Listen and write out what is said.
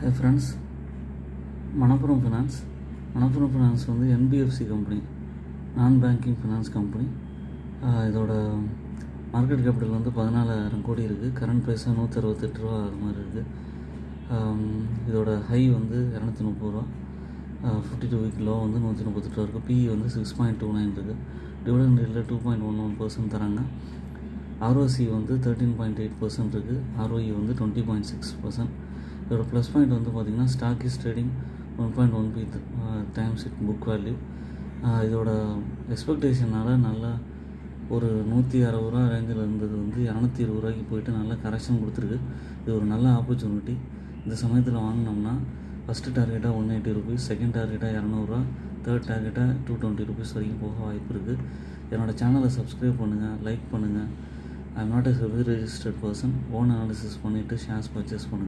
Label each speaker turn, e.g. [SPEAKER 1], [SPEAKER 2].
[SPEAKER 1] Hi friends, Manappuram Finance வந்து NBFC company, நான் banking finance company. இதோட மார்க்கெட் கேபிட்டல் வந்து 14,000 கோடி இருக்குது. கரண்ட் ப்ரைஸாக 168 ரூபா அது மாதிரி இருக்குது. இதோட ஹை வந்து 230 ரூபா, 52 வீக் லோ வந்து 138 ரூபா இருக்குது. PE வந்து 6.29 இருக்குது. டிவிடெண்ட் ரேட்டில் 2.11% தராங்க. ROC வந்து 13.8% இருக்குது. ROE வந்து 20.6%. இதோட ப்ளஸ் பாயிண்ட் வந்து பார்த்திங்கன்னா stock is trading 1.1 times it book value. இதோட எக்ஸ்பெக்டேஷனால் நல்லா ஒரு 160 ரூபா ரேஞ்சில் இருந்தது வந்து 220 ரூபாய்க்கு போயிட்டு நல்லா கரெக்ஷன் கொடுத்துருக்கு. இது ஒரு நல்ல ஆப்பர்ச்சுனிட்டி. இந்த சமயத்தில் வாங்கினோம்னா ஃபஸ்ட்டு டார்கெட்டாக 180 ருபீஸ், செகண்ட் டார்கெட்டாக 200 ரூபா, தேர்ட் டார்கெட்டாக 220 ருபீஸ் வரைக்கும் போக வாய்ப்பு இருக்குது. என்னோடய சேனலை சப்ஸ்கிரைப் பண்ணுங்கள், லைக் பண்ணுங்கள். I am not a registered person. Own analysis பண்ணிவிட்டு ஷேர்ஸ் பர்ச்சேஸ் பண்ணுங்கள்.